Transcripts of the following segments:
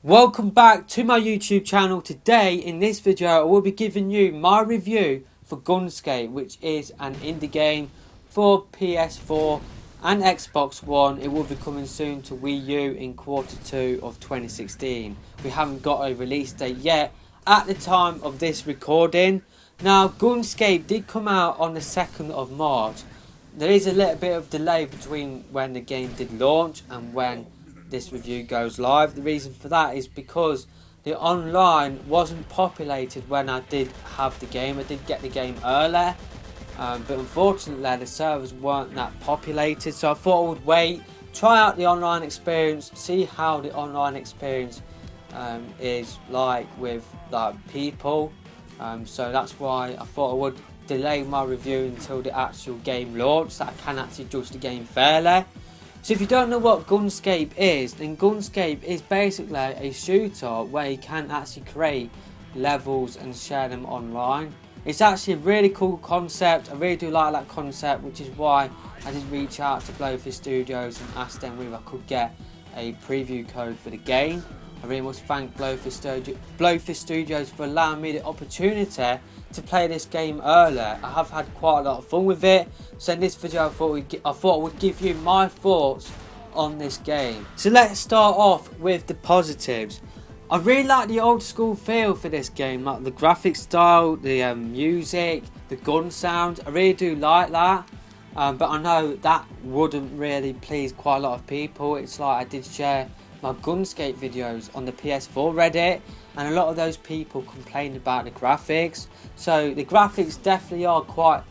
Welcome back to my YouTube channel. Today in this video I will be giving you my review for Gunscape, which is an indie game for PS4 and Xbox One. It will be coming soon to Wii U in Q2 of 2016. We haven't got a release date yet at the time of this recording. Now Gunscape did come out on the 2nd of March. There is a little bit of delay between when the game did launch and when this review goes live. The reason for that is because the online wasn't populated when I did have the game. I did get the game earlier, but unfortunately the servers weren't that populated, so I thought I would wait, try out the online experience, see how the online experience is like with people. So that's why I thought I would delay my review until the actual game launch, so I can actually judge the game fairly. So if you don't know what Gunscape is, then Gunscape is basically a shooter where you can actually create levels and share them online. It's actually a really cool concept. I really do like that concept, which is why I did reach out to Blowfish Studios and ask them whether I could get a preview code for the game. I really must thank Blowfish Studios for allowing me the opportunity to play this game earlier. I have had quite a lot of fun with it, so in this video I thought I would give you my thoughts on this game. So let's start off with the positives. I really like the old school feel for this game, like the graphic style, the music, the gun sound. I really do like that. But I know that wouldn't really please quite a lot of people. It's like I did share my Gunscape videos on the PS4 Reddit, and a lot of those people complained about the graphics. So the graphics definitely are quite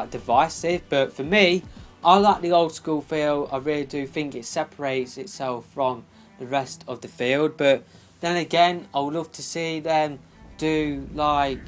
divisive, but for me, I like the old school feel. I really do think it separates itself from the rest of the field. But then again, I would love to see them do like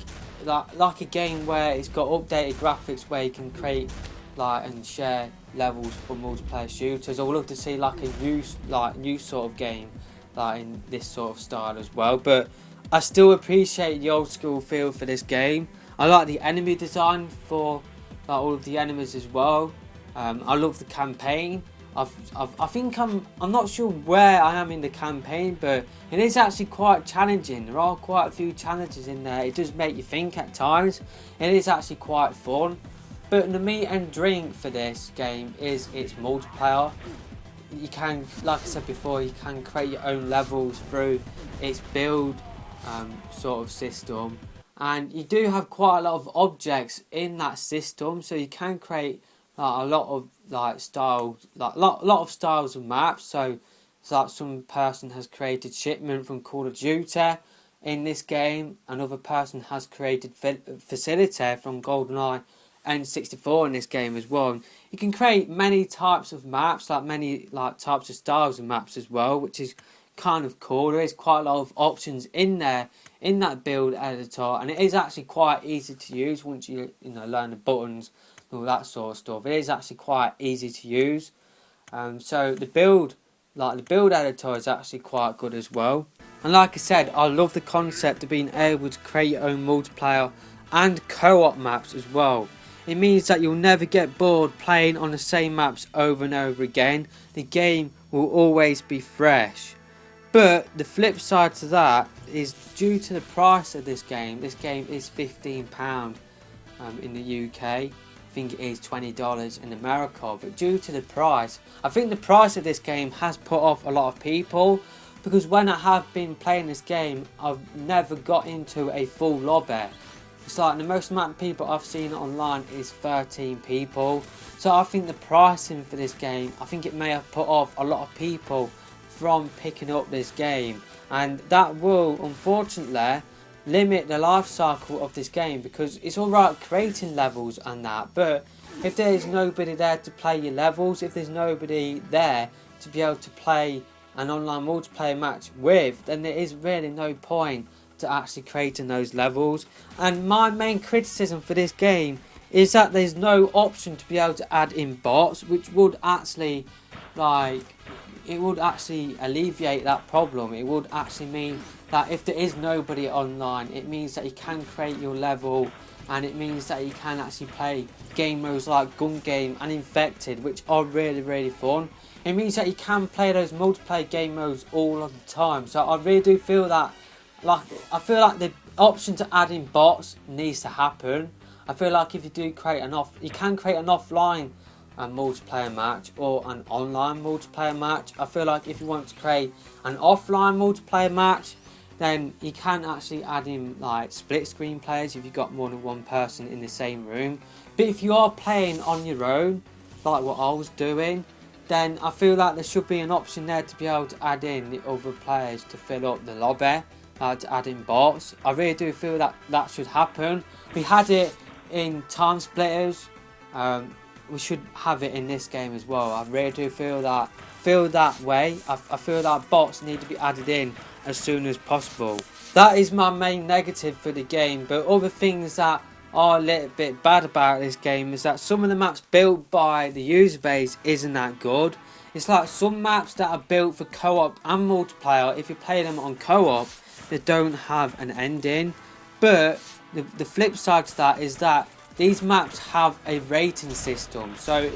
a game where it's got updated graphics where you can create and share levels for multiplayer shooters. I would love to see a new sort of game in this sort of style as well. But I still appreciate the old school feel for this game. I like the enemy design for all of the enemies as well. I love the campaign. I think I'm not sure where I am in the campaign, but it is actually quite challenging. There are quite a few challenges in there. It does make you think at times. It is actually quite fun. But the meat and drink for this game is its multiplayer. You can, like I said before, you can create your own levels through its build sort of system. And you do have quite a lot of objects in that system, so you can create a lot of styles, lot of styles of maps. So it's like some person has created shipment from Call of Duty in this game. Another person has created facility from GoldenEye and 64 in this game as well. You can create many types of maps, many types of styles of maps as well, which is kind of cool. There is quite a lot of options in there in that build editor, and it is actually quite easy to use once you learn the buttons and all that sort of stuff. It is actually quite easy to use. So the build editor is actually quite good as well. And like I said, I love the concept of being able to create your own multiplayer and co-op maps as well. It means that you'll never get bored playing on the same maps over and over again. The game will always be fresh. But the flip side to that is due to the price of this game. This game is £15 in the UK. I think it is $20 in America. But due to the price, I think the price of this game has put off a lot of people. Because when I have been playing this game, I've never got into a full lobby. It's like the most amount of people I've seen online is 13 people. So I think the pricing for this game, I think it may have put off a lot of people from picking up this game. And that will unfortunately limit the life cycle of this game, because it's alright creating levels and that, but if there is nobody there to play your levels, if there's nobody there to be able to play an online multiplayer match with, then there is really no point to actually creating those levels. And my main criticism for this game is that there's no option to be able to add in bots, which would actually would actually alleviate that problem. It would actually mean that if there is nobody online, it means that you can create your level, and it means that you can actually play game modes like Gun Game and Infected, which are really fun. It means that you can play those multiplayer game modes all of the time. So I really do feel that, I feel like the option to add in bots needs to happen. I feel like if you do create you can create an offline multiplayer match or an online multiplayer match. I feel like if you want to create an offline multiplayer match, then you can actually add in like split screen players if you've got more than one person in the same room. But if you are playing on your own, like what I was doing, then I feel like there should be an option there to be able to add in the other players to fill up the lobby, to add in bots. I really do feel that that should happen. We had it in Time Splitters. We should have it in this game as well. I really do feel that way. I feel that bots need to be added in as soon as possible. That is my main negative for the game. But other things that are a little bit bad about this game is that some of the maps built by the user base isn't that good. It's like some maps that are built for co-op and multiplayer, if you play them on co-op, they don't have an ending. But the flip side to that is that these maps have a rating system. So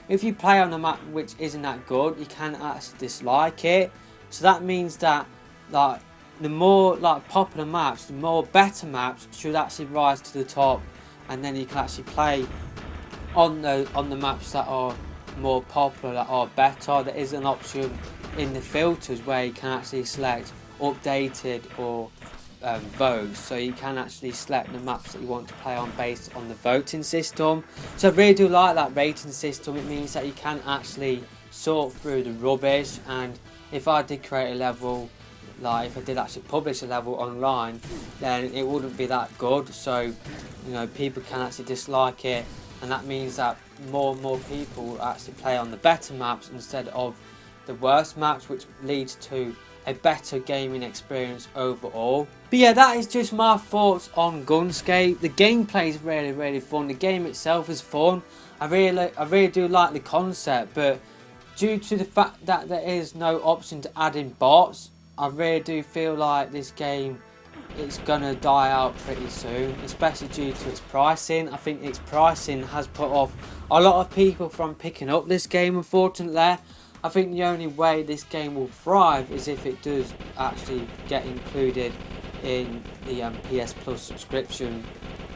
if you play on a map which isn't that good, you can actually dislike it. So that means that like the more like popular maps, the more better maps should actually rise to the top, and then you can actually play on the maps that are more popular, that are better. There is an option in the filters where you can actually select updated or votes, so you can actually select the maps that you want to play on based on the voting system. So I really do like that rating system. It means that you can actually sort through the rubbish, and if I did create a level, like if I did actually publish a level online, then it wouldn't be that good. So you know, people can actually dislike it, and that means that more and more people will actually play on the better maps instead of the worst maps, which leads to a better gaming experience overall. But yeah, that is just my thoughts on Gunscape. The gameplay is really fun. The game itself is fun. I really do like the concept, but due to the fact that there is no option to add in bots, I really do feel like this game, it's gonna die out pretty soon, especially due to its pricing. I think its pricing has put off a lot of people from picking up this game, unfortunately. I think the only way this game will thrive is if it does actually get included in the PS Plus subscription,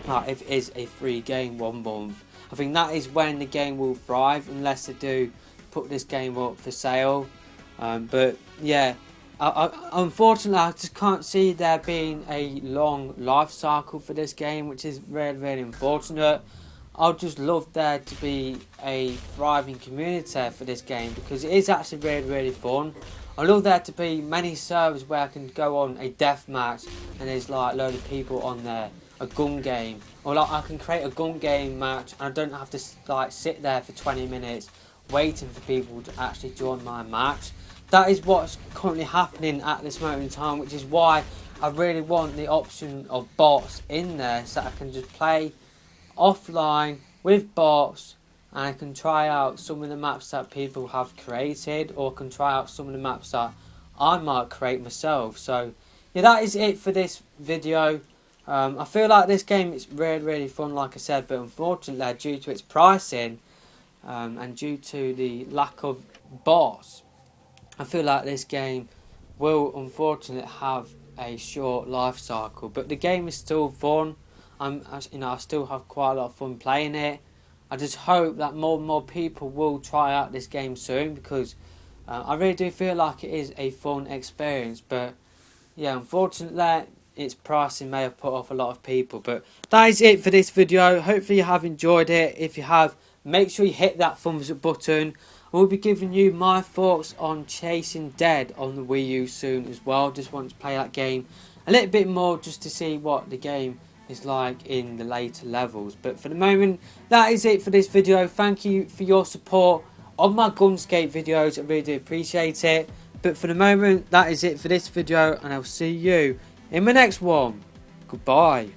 like if it is a free game 1 month. I think that is when the game will thrive, unless they do put this game up for sale. But yeah, unfortunately I just can't see there being a long life cycle for this game, which is really unfortunate. I'd just love there to be a thriving community for this game, because it is actually really fun. I'd love there to be many servers where I can go on a death match and there's like a load of people on there, a gun game, or like I can create a gun game match and I don't have to like sit there for 20 minutes waiting for people to actually join my match. That is what's currently happening at this moment in time, which is why I really want the option of bots in there, so I can just play offline with bots, and I can try out some of the maps that people have created, or can try out some of the maps that I might create myself. So yeah, that is it for this video. I feel like this game is really fun, like I said, but unfortunately due to its pricing and due to the lack of bots, I feel like this game will unfortunately have a short life cycle. But the game is still fun. I still have quite a lot of fun playing it. I just hope that more and more people will try out this game soon, because I really do feel like it is a fun experience. But yeah, unfortunately its pricing may have put off a lot of people. But that is it for this video. Hopefully you have enjoyed it. If you have, make sure you hit that thumbs up button. I will be giving you my thoughts on Chasing Dead on the Wii U soon as well. Just want to play that game a little bit more, just to see what the game is like in the later levels. But for the moment, that is it for this video. Thank you for your support on my Gunscape videos. I really do appreciate it. But for the moment, that is it for this video, and I'll see you in my next one. Goodbye.